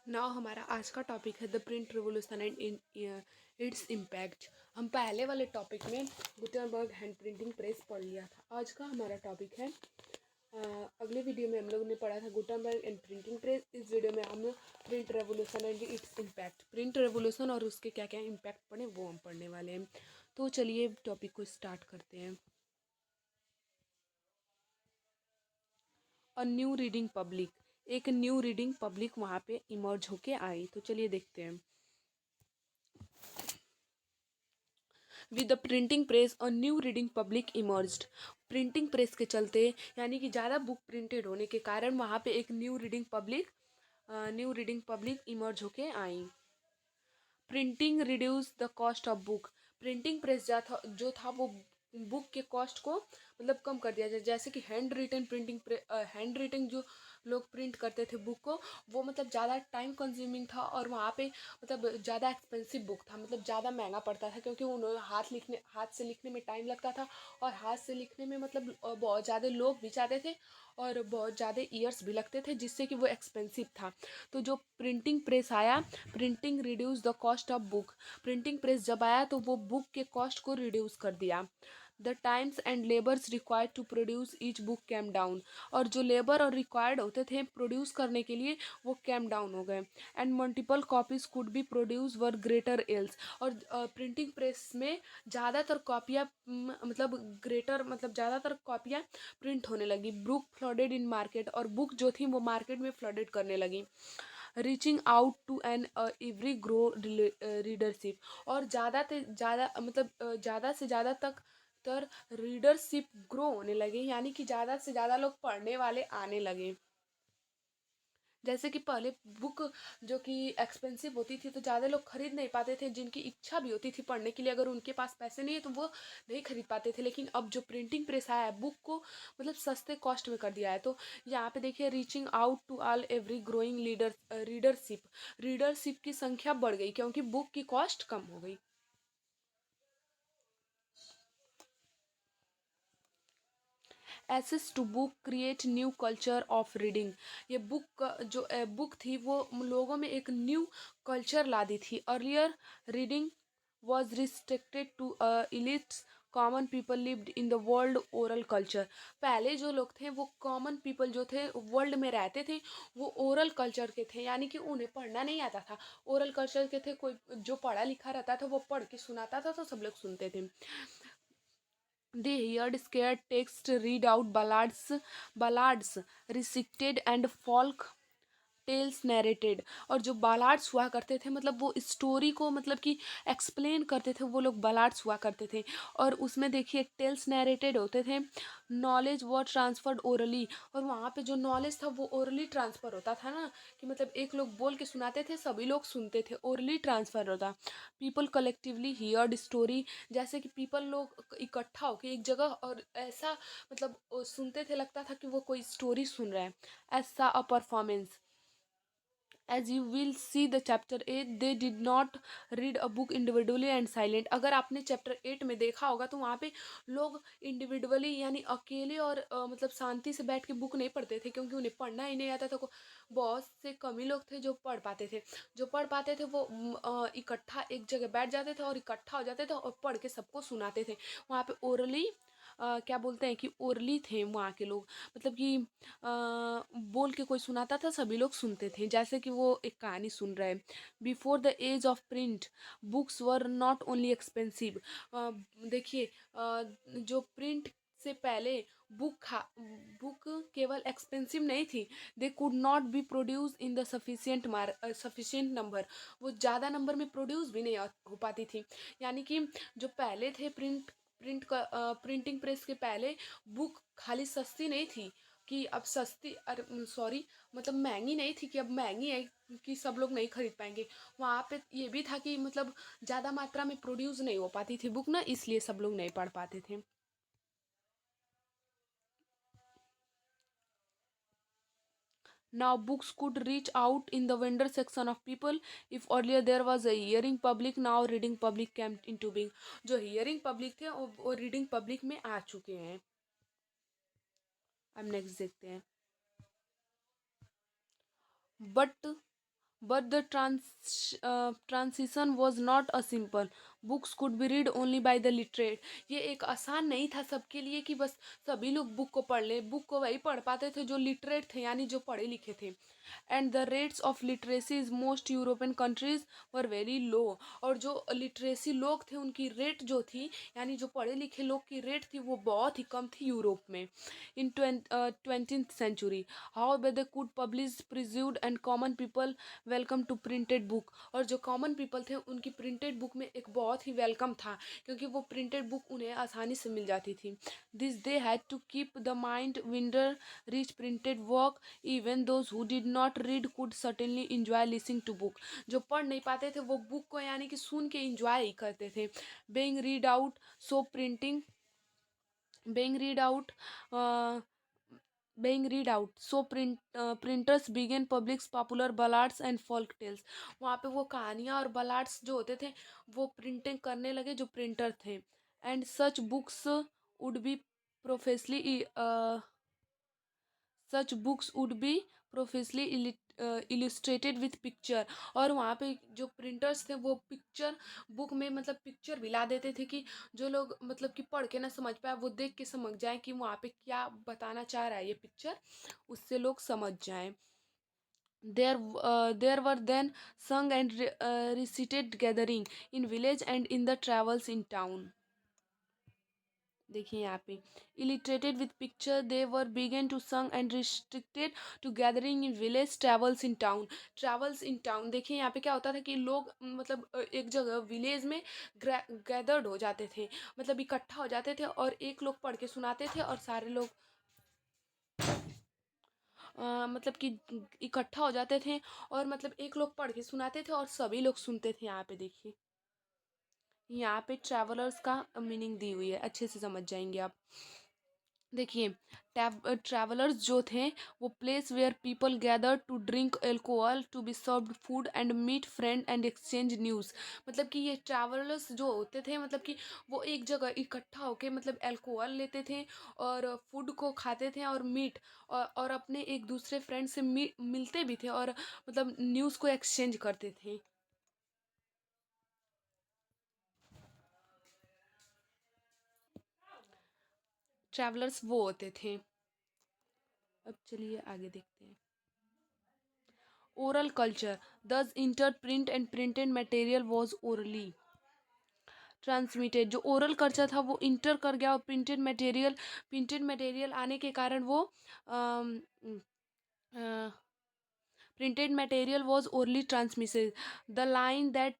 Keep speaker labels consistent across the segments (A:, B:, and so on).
A: Now हमारा आज का टॉपिक है the print revolution and in its impact. हम पहले वाले टॉपिक में गुटेनबर्ग हैंड प्रिंटिंग प्रेस पढ़ लिया था। आज का हमारा टॉपिक है अगले वीडियो में हम लोग ने पढ़ा था गुटेनबर्ग एंड प्रिंटिंग प्रेस। इस वीडियो में हम print revolution and its impact, print revolution और उसके क्या क्या इम्पैक्ट पड़े वो हम पढ़ने वाले हैं। तो चलिए टॉपिक को स्टार्ट करते हैं। अ न्यू रीडिंग पब्लिक, एक न्यू रीडिंग पब्लिक वहाँ पे इमर्ज होके आई। तो चलिए देखते हैं। With the printing press a new reading public emerged. Printing press के चलते यानी कि ज़्यादा बुक प्रिंटेड होने के कारण वहाँ पे एक न्यू रीडिंग पब्लिक इमर्ज होके आई। Printing reduce the cost of book, printing press जो था वो बुक के कॉस्ट को मतलब कम कर दिया जाए। जैसे कि हैंड रिटन जो लोग प्रिंट करते थे बुक को, वो मतलब ज़्यादा टाइम कंज्यूमिंग था और वहाँ पे मतलब ज़्यादा एक्सपेंसिव बुक था, मतलब ज़्यादा महंगा पड़ता था क्योंकि उन्होंने हाथ से लिखने में टाइम लगता था और हाथ से लिखने में मतलब बहुत ज़्यादा लोग भी चाहते थे और बहुत ज़्यादा ईयर्स भी लगते थे, जिससे कि वो एक्सपेंसिव था। तो जो प्रिंटिंग प्रेस आया, printing reduce the cost of book, printing press जब आया तो वो बुक के कॉस्ट को रिड्यूस कर दिया। The times and labours required to produce each book came down, और जो लेबर और रिक्वायर्ड होते थे प्रोड्यूस करने के लिए वो कैम डाउन हो गए। And multiple copies could be produce with greater ease, और प्रिंटिंग प्रेस में ज़्यादातर कॉपियाँ मतलब ज़्यादातर कॉपियाँ प्रिंट होने लगी। बुक फ्लडेड इन मार्केट, और बुक जो थी वो मार्केट में फ्लडेड करने लगी। Reaching out to an every grow readership, और ज़्यादा से ज़्यादा तक तर रीडरशिप ग्रो होने लगे, यानी कि ज़्यादा से ज़्यादा लोग पढ़ने वाले आने लगे। जैसे कि पहले बुक जो कि एक्सपेंसिव होती थी तो ज़्यादा लोग खरीद नहीं पाते थे, जिनकी इच्छा भी होती थी पढ़ने के लिए, अगर उनके पास पैसे नहीं है तो वो नहीं खरीद पाते थे। लेकिन अब जो प्रिंटिंग प्रेस आया है बुक को मतलब सस्ते कॉस्ट में कर दिया है। तो यहाँ पे देखिए, reaching out to all every growing readership की संख्या बढ़ गई क्योंकि बुक की कॉस्ट कम हो गई। Access to book create new culture of reading, ये जो बुक थी वो लोगों में एक न्यू कल्चर ला दी थी। Earlier reading was restricted to elites, common people lived in the world oral culture. पहले जो लोग थे वो कॉमन पीपल जो थे वर्ल्ड में रहते थे, वो ओरल कल्चर के थे, यानी कि उन्हें पढ़ना नहीं आता था। ओरल कल्चर के थे, कोई जो पढ़ा लिखा रहता था वो पढ़ के सुनाता था तो सब लोग सुनते थे। They heard scared text read out ballads recited and folk tales narrated, और जो बालार्ड्स हुआ करते थे मतलब वो स्टोरी को मतलब कि एक्सप्लेन करते थे, वो लोग बालार्ड्स हुआ करते थे। और उसमें देखिए टेल्स नैरेटेड होते थे। नॉलेज वो ट्रांसफर्ड ओरली, और वहाँ पे जो नॉलेज था वो ओरली ट्रांसफ़र होता था ना, कि मतलब एक लोग बोल के सुनाते थे सभी लोग सुनते थे, ओरली ट्रांसफ़र होता। पीपल कलेक्टिवली हियर्ड स्टोरी, जैसे कि पीपल लोग इकट्ठा होकर एक जगह और ऐसा मतलब सुनते थे, लगता था कि वो कोई स्टोरी सुन रहे हैं। ऐसा a performance, as you will see the chapter 8, they did not read a book individually and silent। अगर आपने चैप्टर 8 में देखा होगा तो वहाँ पे लोग इंडिविजुअली यानी अकेले और मतलब शांति से बैठ के बुक नहीं पढ़ते थे, क्योंकि उन्हें पढ़ना ही नहीं आता था। बहुत से कम ही लोग थे जो पढ़ पाते थे। जो पढ़ पाते थे वो इकट्ठा एक जगह बैठ जाते थे और इकट्ठा हो जाते थे और पढ़ के सबको सुनाते थे। वहाँ पे ओरली क्या बोलते हैं कि ओरली थे वहाँ के लोग, मतलब कि बोल के कोई सुनाता था सभी लोग सुनते थे, जैसे कि वो एक कहानी सुन रहे हैं। Before the age of print books were not only expensive. देखिए, जो प्रिंट से पहले बुक केवल एक्सपेंसिव नहीं थी, they could not be produce in the sufficient number, वो ज़्यादा नंबर में प्रोड्यूस भी नहीं हो पाती थी। यानी कि जो पहले थे प्रिंटिंग प्रेस के पहले बुक खाली सस्ती नहीं थी कि अब सस्ती, अरे सॉरी, मतलब महंगी नहीं थी कि अब महंगी है कि सब लोग नहीं खरीद पाएंगे। वहाँ पे ये भी था कि मतलब ज़्यादा मात्रा में प्रोड्यूस नहीं हो पाती थी बुक ना, इसलिए सब लोग नहीं पढ़ पाते थे। Now books could reach out in the vendor section of people. If earlier there was a hearing public, now reading public came into being। जो hearing public थे वो reading public में आ चुके हैं। अब नेक्स्ट देखते हैं। But But the transition was not a simple. Books could be read only by the literate. ये एक आसान नहीं था सबके लिए कि बस सभी लोग बुक को पढ़ ले। बुक को वही पढ़ पाते थे जो लिटरेट थे, यानी जो पढ़े लिखे थे। And the rates of literacy is most European countries were very low. और जो लिटरेसी लोग थे उनकी रेट जो थी, यानी जो पढ़े लिखे लोग की रेट थी, वो बहुत ही कम थी यूरोप में in 20th century. How they could publish prejudice and common people welcome to printed book. और जो कॉमन पीपल थे उनकी प्रिंटेड बुक में एक बहुत ही वेलकम था, क्योंकि वो प्रिंटेड बुक उन्हें आसानी से मिल जाती थी। This they had to keep the mind wider reach printed work. Even those who did not read could certainly enjoy listening to book. जो पढ़ नहीं पाते थे वो बुक को यानी कि सुन के इंजॉय ही करते थे। Being read out so printing being read out uh, being read out so printers began publish popular ballads and folk tales। वहाँ पे वो कहानियाँ और ballads जो होते थे वो प्रिंटिंग करने लगे जो प्रिंटर थे। And such books would be profusely such books would be profusely illustrated with picture. और वहाँ पे जो प्रिंटर्स थे वो पिक्चर बुक में मतलब पिक्चर भी ला देते थे कि जो लोग मतलब कि पढ़ के ना समझ पाए वो देख के समझ जाए कि वहाँ पे क्या बताना चाह रहा है ये पिक्चर, उससे लोग समझ जाएं। There were then sung and recited gathering in village and in the travels in town। देखिए यहाँ पे illustrated with picture they were begin to sung and restricted to gathering in village travels in town. Travels in town देखिए यहाँ पे क्या होता था कि लोग मतलब एक जगह विलेज में गैदर्ड हो जाते थे, मतलब इकट्ठा हो जाते थे और एक लोग पढ़ के सुनाते थे और सारे लोग मतलब कि इकट्ठा हो जाते थे और मतलब एक लोग पढ़ के सुनाते थे और सभी लोग सुनते थे। यहाँ पे देखिए यहाँ पे ट्रैवलर्स का मीनिंग दी हुई है, अच्छे से समझ जाएंगे आप। देखिए ट्रैवलर्स जो थे वो place where people gather to drink alcohol to be served food and meet friend and exchange news. मतलब कि ये ट्रैवलर्स जो होते थे मतलब कि वो एक जगह इकट्ठा होके मतलब एल्कोहल लेते थे और फूड को खाते थे और मीट और अपने एक दूसरे फ्रेंड से मिलते भी थे और मतलब न्यूज़ को एक्सचेंज करते थे। ट्रैवलर्स वो होते थे। अब चलिए आगे देखते हैं। ओरल कल्चर दस inter print and printed material was orally transmitted. जो ओरल कल्चर था वो इंटर कर गया और प्रिंटेड मटेरियल आने के कारण वो printed material was orally transmitted. The line that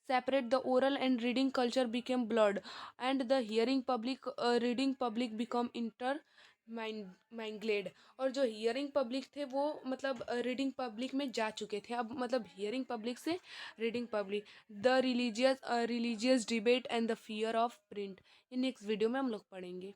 A: separate the oral and reading culture became blurred and the reading public become intermingled। और जो हियरिंग पब्लिक थे वो मतलब रीडिंग पब्लिक में जा चुके थे, अब मतलब हियरिंग पब्लिक से reading public. The religious debate and the fear of print, ये नेक्स्ट वीडियो में हम लोग पढ़ेंगे।